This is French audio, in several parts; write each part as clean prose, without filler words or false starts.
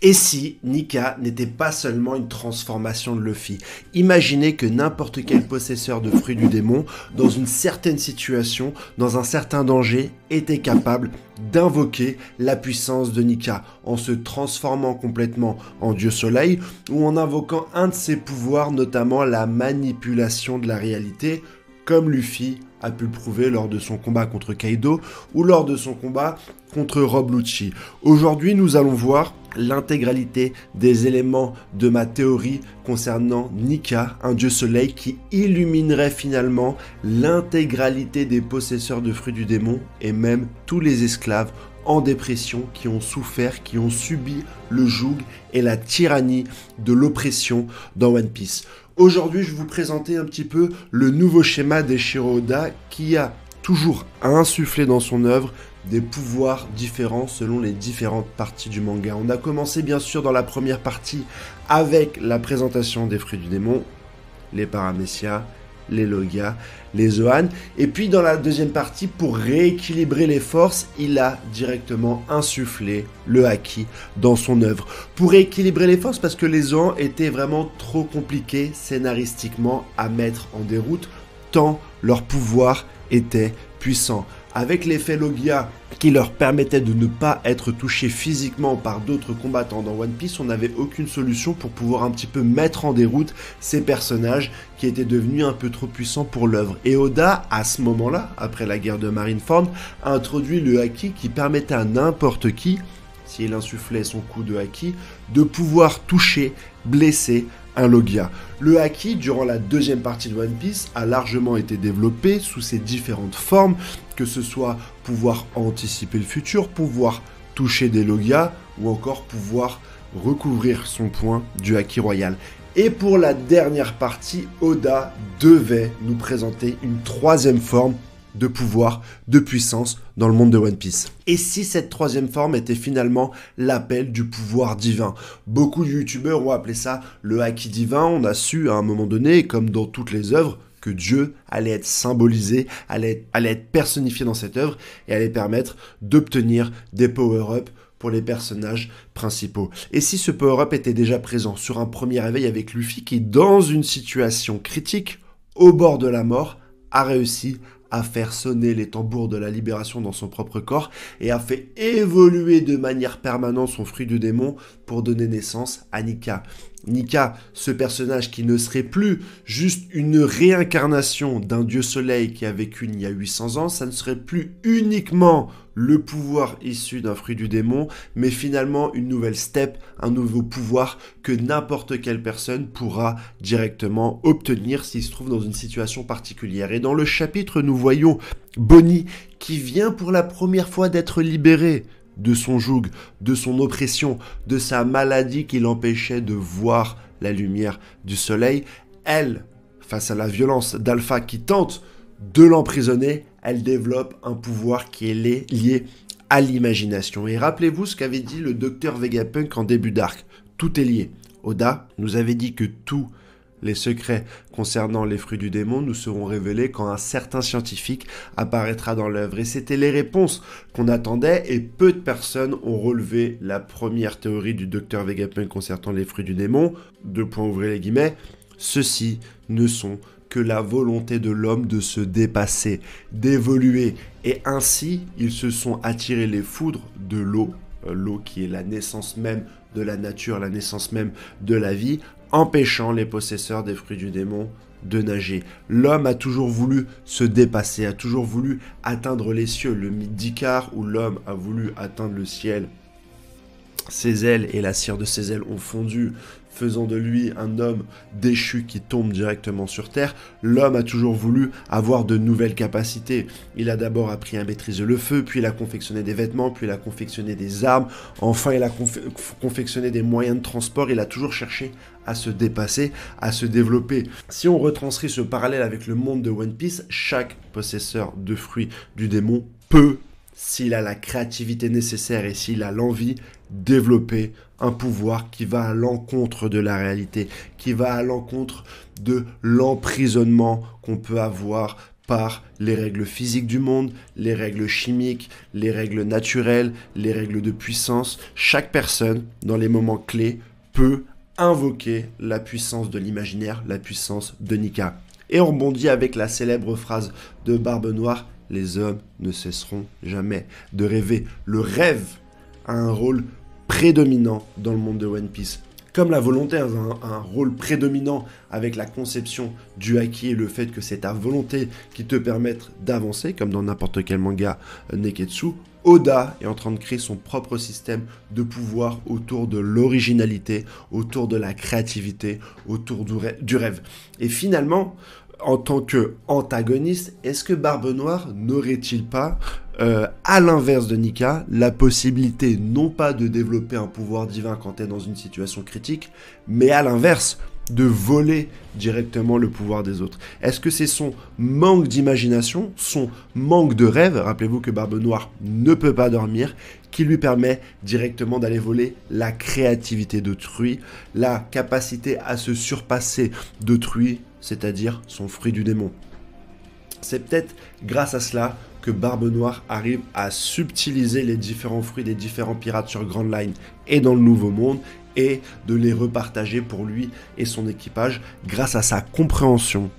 Et si Nika n'était pas seulement une transformation de Luffy? Imaginez que n'importe quel possesseur de fruits du démon, dans une certaine situation, dans un certain danger, était capable d'invoquer la puissance de Nika, en se transformant complètement en dieu soleil, ou en invoquant un de ses pouvoirs, notamment la manipulation de la réalité, comme Luffy a pu le prouver lors de son combat contre Kaido ou lors de son combat contre Rob Lucci. Aujourd'hui, nous allons voir l'intégralité des éléments de ma théorie concernant Nika, un dieu soleil qui illuminerait finalement l'intégralité des possesseurs de fruits du démon et même tous les esclaves en dépression qui ont souffert, qui ont subi le joug et la tyrannie de l'oppression dans One Piece. Aujourd'hui, je vais vous présenter un petit peu le nouveau schéma d'Eiichiro Oda qui a toujours insufflé dans son œuvre des pouvoirs différents selon les différentes parties du manga. On a commencé bien sûr dans la première partie avec la présentation des fruits du démon, les Paramecia, les Logia, les Zoan, et puis dans la deuxième partie, pour rééquilibrer les forces, il a directement insufflé le Haki dans son œuvre. Pour rééquilibrer les forces, parce que les Zoan étaient vraiment trop compliqués scénaristiquement à mettre en déroute, tant leur pouvoir était puissant. Avec l'effet Logia qui leur permettait de ne pas être touchés physiquement par d'autres combattants dans One Piece, on n'avait aucune solution pour pouvoir un petit peu mettre en déroute ces personnages qui étaient devenus un peu trop puissants pour l'œuvre. Et Oda, à ce moment-là, après la guerre de Marineford, a introduit le Haki qui permettait à n'importe qui, s'il insufflait son coup de Haki, de pouvoir toucher, blesser un Logia. Le Haki, durant la deuxième partie de One Piece, a largement été développé sous ses différentes formes, que ce soit pouvoir anticiper le futur, pouvoir toucher des Logia, ou encore pouvoir recouvrir son point du Haki royal. Et pour la dernière partie, Oda devait nous présenter une troisième forme de pouvoir, de puissance dans le monde de One Piece. Et si cette troisième forme était finalement l'appel du pouvoir divin? Beaucoup de youtubeurs ont appelé ça le Haki divin. On a su à un moment donné, comme dans toutes les œuvres, que Dieu allait être symbolisé, allait être personnifié dans cette œuvre et allait permettre d'obtenir des power-up pour les personnages principaux. Et si ce power-up était déjà présent sur un premier réveil avec Luffy qui, dans une situation critique, au bord de la mort, a réussi à faire sonner les tambours de la libération dans son propre corps et a fait évoluer de manière permanente son fruit du démon pour donner naissance à Nika. Nika, ce personnage qui ne serait plus juste une réincarnation d'un dieu soleil qui a vécu il y a 800 ans, ça ne serait plus uniquement le pouvoir issu d'un fruit du démon, mais finalement une nouvelle step, un nouveau pouvoir que n'importe quelle personne pourra directement obtenir s'il se trouve dans une situation particulière. Et dans le chapitre, nous voyons Bonnie qui vient pour la première fois d'être libérée de son joug, de son oppression, de sa maladie qui l'empêchait de voir la lumière du soleil. Elle, face à la violence d'Alpha qui tente de l'emprisonner, elle développe un pouvoir qui est lié à l'imagination. Et rappelez-vous ce qu'avait dit le docteur Vegapunk en début d'arc. Tout est lié. Oda nous avait dit que tous les secrets concernant les fruits du démon nous seront révélés quand un certain scientifique apparaîtra dans l'œuvre. Et c'était les réponses qu'on attendait et peu de personnes ont relevé la première théorie du docteur Vegapunk concernant les fruits du démon. Deux points, ouvrez les guillemets. Ceux-ci ne sont que la volonté de l'homme de se dépasser, d'évoluer. Et ainsi, ils se sont attirés les foudres de l'eau. L'eau qui est la naissance même de la nature, la naissance même de la vie, empêchant les possesseurs des fruits du démon de nager. L'homme a toujours voulu se dépasser, a toujours voulu atteindre les cieux. Le mythe d'Icare, où l'homme a voulu atteindre le ciel, ses ailes et la cire de ses ailes ont fondu, faisant de lui un homme déchu qui tombe directement sur terre. L'homme a toujours voulu avoir de nouvelles capacités. Il a d'abord appris à maîtriser le feu, puis il a confectionné des vêtements, puis il a confectionné des armes, enfin il a confectionné des moyens de transport. Il a toujours cherché à se dépasser, à se développer. Si on retranscrit ce parallèle avec le monde de One Piece, chaque possesseur de fruits du démon peut, s'il a la créativité nécessaire et s'il a l'envie, développer un pouvoir qui va à l'encontre de la réalité, qui va à l'encontre de l'emprisonnement qu'on peut avoir par les règles physiques du monde, les règles chimiques, les règles naturelles, les règles de puissance. Chaque personne, dans les moments clés, peut invoquer la puissance de l'imaginaire, la puissance de Nika. Et on rebondit avec la célèbre phrase de Barbe Noire, « Les hommes ne cesseront jamais de rêver ». Le rêve a un rôle prédominant dans le monde de One Piece. Comme la volonté a un rôle prédominant avec la conception du haki et le fait que c'est ta volonté qui te permette d'avancer, comme dans n'importe quel manga Neketsu, Oda est en train de créer son propre système de pouvoir autour de l'originalité, autour de la créativité, autour du rêve. Et finalement, en tant qu'antagoniste, est-ce que Barbe Noire n'aurait-il pas, à l'inverse de Nika, la possibilité non pas de développer un pouvoir divin quand tu es dans une situation critique, mais à l'inverse, de voler directement le pouvoir des autres? Est-ce que c'est son manque d'imagination, son manque de rêve, rappelez-vous que Barbe Noire ne peut pas dormir, qui lui permet directement d'aller voler la créativité d'autrui, la capacité à se surpasser d'autrui, c'est-à-dire son fruit du démon? C'est peut-être grâce à cela que Barbe Noire arrive à subtiliser les différents fruits des différents pirates sur Grand Line et dans le Nouveau Monde, et de les repartager pour lui et son équipage grâce à sa compréhension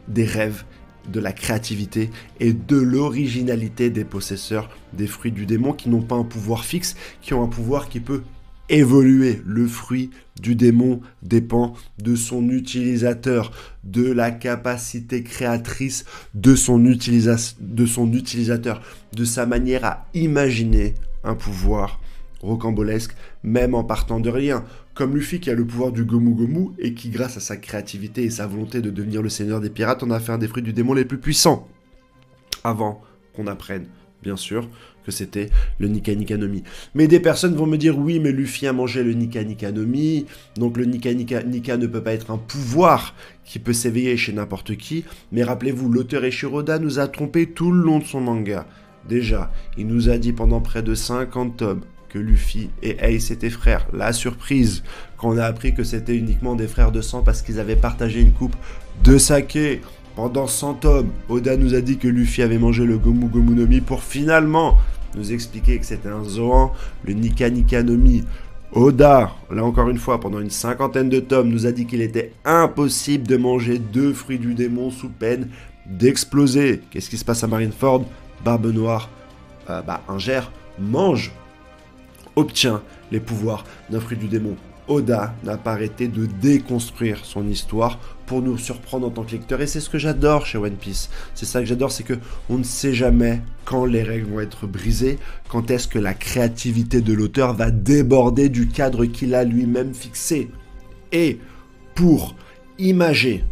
des rêves, de la créativité et de l'originalité des possesseurs des fruits du démon, qui n'ont pas un pouvoir fixe, qui ont un pouvoir qui peut évoluer. Le fruit du démon dépend de son utilisateur, de la capacité créatrice de son utilisateur, de sa manière à imaginer un pouvoir rocambolesque, même en partant de rien. Comme Luffy qui a le pouvoir du Gomu Gomu et qui, grâce à sa créativité et sa volonté de devenir le seigneur des pirates, en a fait un des fruits du démon les plus puissants. Avant qu'on apprenne, bien sûr, que c'était le Nika Nika no Mi. Mais des personnes vont me dire, oui, mais Luffy a mangé le Nika Nika no Mi, donc le Nika ne peut pas être un pouvoir qui peut s'éveiller chez n'importe qui. Mais rappelez-vous, l'auteur Eiichiro nous a trompé tout le long de son manga. Déjà, il nous a dit pendant près de 50 tomes que Luffy et Ace étaient frères. La surprise, quand on a appris que c'était uniquement des frères de sang parce qu'ils avaient partagé une coupe de saké. Pendant 100 tomes, Oda nous a dit que Luffy avait mangé le Gomu Gomu no Mi pour finalement nous expliquer que c'était un Zoan, le Nika Nika no Mi. Oda, là encore une fois, pendant une 50aine de tomes, nous a dit qu'il était impossible de manger 2 fruits du démon sous peine d'exploser. Qu'est-ce qui se passe à Marineford? Barbe Noire ingère, mange, obtient les pouvoirs d'un fruit du démon. Oda n'a pas arrêté de déconstruire son histoire pour nous surprendre en tant que lecteur. Et c'est ce que j'adore chez One Piece. C'est ça que j'adore, c'est que on ne sait jamais quand les règles vont être brisées, quand est-ce que la créativité de l'auteur va déborder du cadre qu'il a lui-même fixé. Et pour imager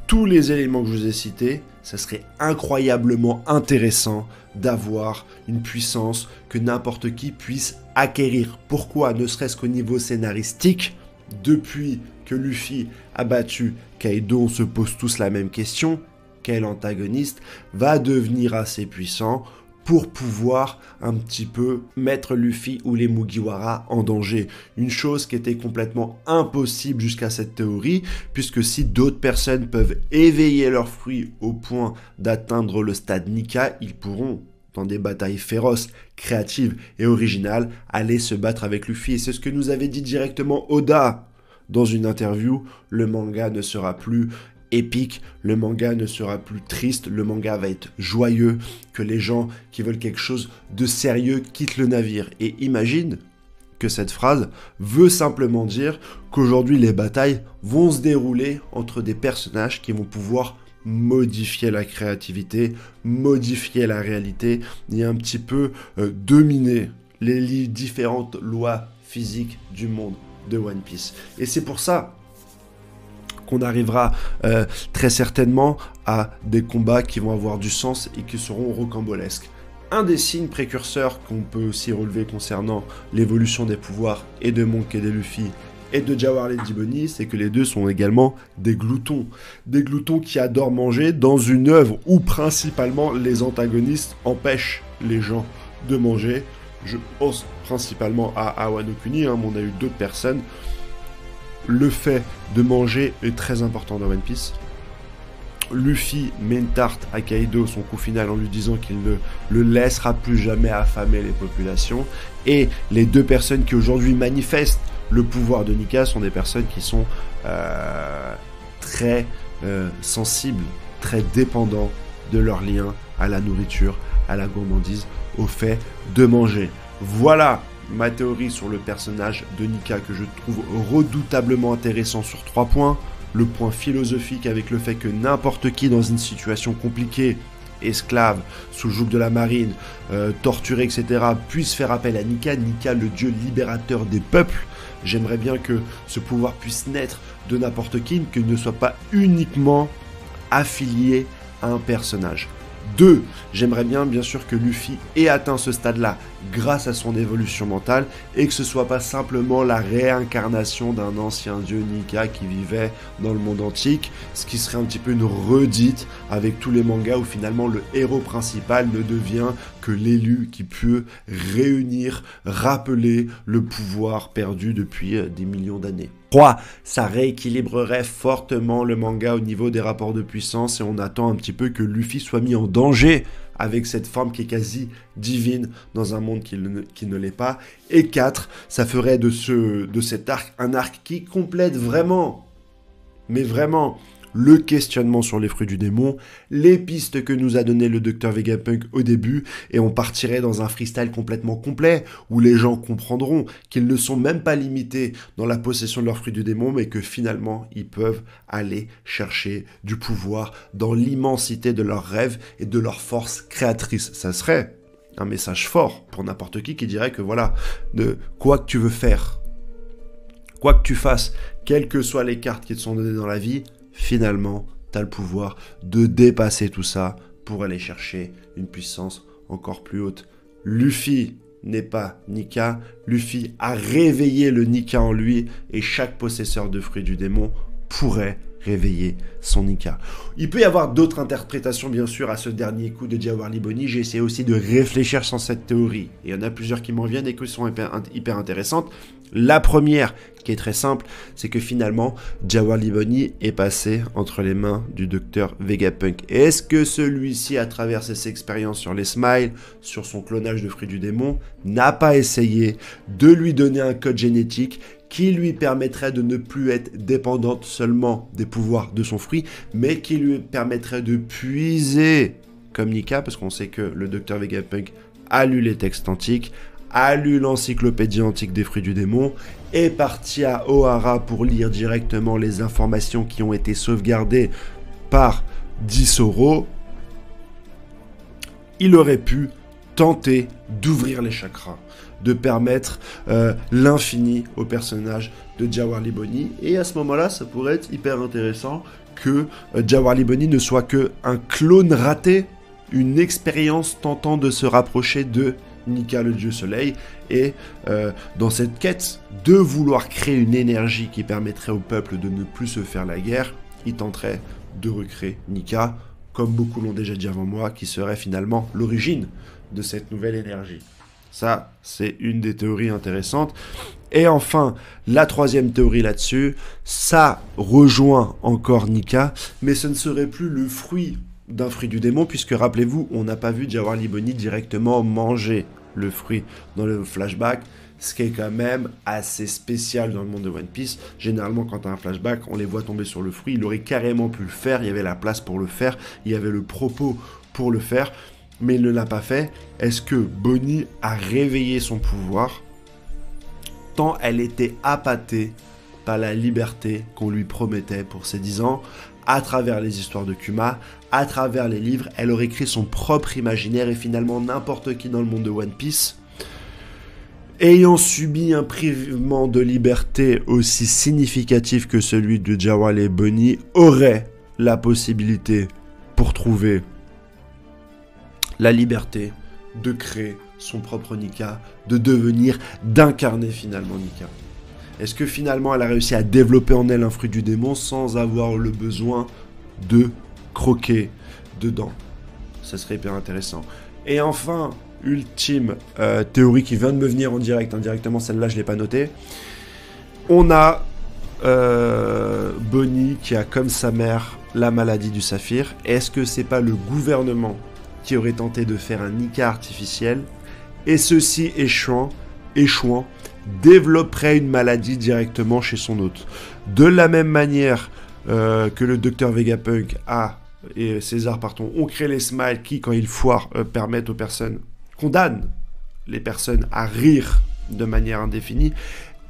tous les éléments que je vous ai cités, ça serait incroyablement intéressant d'avoir une puissance que n'importe qui puisse acquérir. Pourquoi? Ne serait-ce qu'au niveau scénaristique, depuis que Luffy a battu Kaido, on se pose tous la même question. Quel antagoniste va devenir assez puissant pour pouvoir un petit peu mettre Luffy ou les Mugiwara en danger? Une chose qui était complètement impossible jusqu'à cette théorie, puisque si d'autres personnes peuvent éveiller leurs fruits au point d'atteindre le stade Nika, ils pourront, dans des batailles féroces, créatives et originales, aller se battre avec Luffy. Et c'est ce que nous avait dit directement Oda dans une interview. Le manga ne sera plus épique, le manga ne sera plus triste, le manga va être joyeux, que les gens qui veulent quelque chose de sérieux quittent le navire. Et imagine que cette phrase veut simplement dire qu'aujourd'hui les batailles vont se dérouler entre des personnages qui vont pouvoir modifier la créativité, modifier la réalité et un petit peu dominer les différentes lois physiques du monde de One Piece. Et c'est pour ça qu'on arrivera très certainement à des combats qui vont avoir du sens et qui seront rocambolesques. Un des signes précurseurs qu'on peut aussi relever concernant l'évolution des pouvoirs et de Monk et de Luffy et de Jawar et Diboni, c'est que les deux sont également des gloutons. Des gloutons qui adorent manger dans une œuvre où principalement les antagonistes empêchent les gens de manger. Je pense principalement à Wano Kuni, mais on a eu d'autres personnes. Le fait de manger est très important dans One Piece. Luffy met une tarte à Kaido, son coup final, en lui disant qu'il ne le laissera plus jamais affamer les populations. Et les deux personnes qui aujourd'hui manifestent le pouvoir de Nika sont des personnes qui sont très sensibles, très dépendants de leur lien à la nourriture, à la gourmandise, au fait de manger. Voilà ma théorie sur le personnage de Nika que je trouve redoutablement intéressant sur 3 points. Le point philosophique avec le fait que n'importe qui dans une situation compliquée, esclave, sous le joug de la marine, torturé, etc., puisse faire appel à Nika, Nika le dieu libérateur des peuples. J'aimerais bien que ce pouvoir puisse naître de n'importe qui, qu'il ne soit pas uniquement affilié à un personnage. 2. J'aimerais bien sûr que Luffy ait atteint ce stade-là grâce à son évolution mentale et que ce soit pas simplement la réincarnation d'un ancien dieu Nika qui vivait dans le monde antique, ce qui serait un petit peu une redite avec tous les mangas où finalement le héros principal ne devient que l'élu qui peut réunir, rappeler le pouvoir perdu depuis des millions d'années. 3. Ça rééquilibrerait fortement le manga au niveau des rapports de puissance et on attend un petit peu que Luffy soit mis en danger avec cette forme qui est quasi divine dans un monde qui ne l'est pas. Et 4. Ça ferait de cet arc un arc qui complète vraiment, mais vraiment, le questionnement sur les fruits du démon, les pistes que nous a donné le Dr Vegapunk au début, et on partirait dans un freestyle complètement complet, où les gens comprendront qu'ils ne sont même pas limités dans la possession de leurs fruits du démon, mais que finalement, ils peuvent aller chercher du pouvoir dans l'immensité de leurs rêves et de leur force créatrice. Ça serait un message fort pour n'importe qui dirait que voilà, de quoi que tu veux faire, quoi que tu fasses, quelles que soient les cartes qui te sont données dans la vie, finalement, tu as le pouvoir de dépasser tout ça pour aller chercher une puissance encore plus haute. Luffy n'est pas Nika, Luffy a réveillé le Nika en lui et chaque possesseur de fruits du démon pourrait réveiller son Nika. Il peut y avoir d'autres interprétations bien sûr à ce dernier coup de Jawahirli Boni, j'ai essayé aussi de réfléchir sur cette théorie. Et il y en a plusieurs qui m'en viennent et qui sont hyper intéressantes. La première, qui est très simple, c'est que finalement, Jawahirli Boni est passé entre les mains du docteur Vegapunk. Est-ce que celui-ci, à travers ses expériences sur les Smiles, sur son clonage de fruits du démon, n'a pas essayé de lui donner un code génétique qui lui permettrait de ne plus être dépendante seulement des pouvoirs de son fruit, mais qui lui permettrait de puiser comme Nika, parce qu'on sait que le docteur Vegapunk a lu les textes antiques, a lu l'encyclopédie antique des fruits du démon, est parti à Ohara pour lire directement les informations qui ont été sauvegardées par Disoro. Il aurait pu tenter d'ouvrir les chakras, de permettre l'infini au personnage de Jawahirli Boni. Et à ce moment-là, ça pourrait être hyper intéressant que Jawahirli Boni ne soit qu'un clone raté, une expérience tentant de se rapprocher de Nika le dieu soleil, et dans cette quête de vouloir créer une énergie qui permettrait au peuple de ne plus se faire la guerre, il tenterait de recréer Nika, comme beaucoup l'ont déjà dit avant moi, qui serait finalement l'origine de cette nouvelle énergie. Ça, c'est une des théories intéressantes. Et enfin, la troisième théorie là-dessus, ça rejoint encore Nika, mais ce ne serait plus le fruit d'un fruit du démon, puisque rappelez-vous, on n'a pas vu Jawahirli Boni directement manger le fruit dans le flashback, ce qui est quand même assez spécial dans le monde de One Piece. Généralement, quand tu as un flashback, on les voit tomber sur le fruit, il aurait carrément pu le faire, il y avait la place pour le faire, il y avait le propos pour le faire, mais il ne l'a pas fait. Est-ce que Boni a réveillé son pouvoir tant elle était appâtée par la liberté qu'on lui promettait pour ses 10 ans, à travers les histoires de Kuma, à travers les livres, elle aurait créé son propre imaginaire et finalement n'importe qui dans le monde de One Piece, ayant subi un privement de liberté aussi significatif que celui de Jawahirli Boni, aurait la possibilité pour trouver la liberté de créer son propre Nika, de devenir, d'incarner finalement Nika. Est-ce que finalement elle a réussi à développer en elle un fruit du démon sans avoir le besoin de croquer dedans? Ça serait hyper intéressant. Et enfin, ultime théorie qui vient de me venir en direct, indirectement, celle-là je ne l'ai pas notée. On a Bonnie qui a comme sa mère la maladie du saphir? Est-ce que c'est pas le gouvernement qui aurait tenté de faire un Nika artificiel et ceci échouant, développerait une maladie directement chez son hôte? De la même manière que le docteur Vegapunk et César, ont créé les smiles qui, quand ils foirent, permettent aux personnes, condamnent les personnes à rire de manière indéfinie.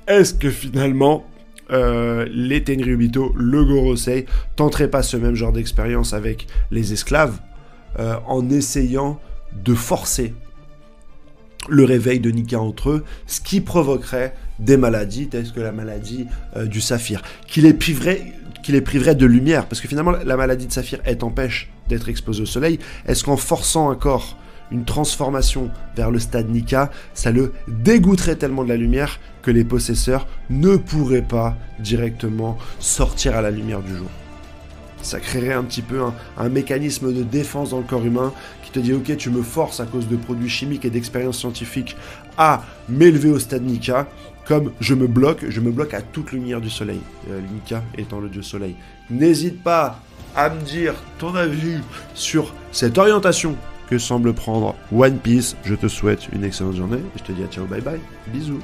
Est-ce que finalement les Tenryubito, le Gorosei, tenteraient pas ce même genre d'expérience avec les esclaves en essayant de forcer le réveil de Nika entre eux, ce qui provoquerait des maladies telles que la maladie du saphir, qui les priverait de lumière, parce que finalement la maladie de saphir, elle t'empêche d'être exposé au soleil. Est-ce qu'en forçant un corps une transformation vers le stade Nika, ça le dégoûterait tellement de la lumière que les possesseurs ne pourraient pas directement sortir à la lumière du jour? Ça créerait un petit peu un mécanisme de défense dans le corps humain qui te dit ok, tu me forces à cause de produits chimiques et d'expériences scientifiques à m'élever au stade Nika, comme je me bloque à toute lumière du soleil, Nika étant le dieu soleil. N'hésite pas à me dire ton avis sur cette orientation que semble prendre One Piece. Je te souhaite une excellente journée et je te dis à ciao, bye bye, bisous.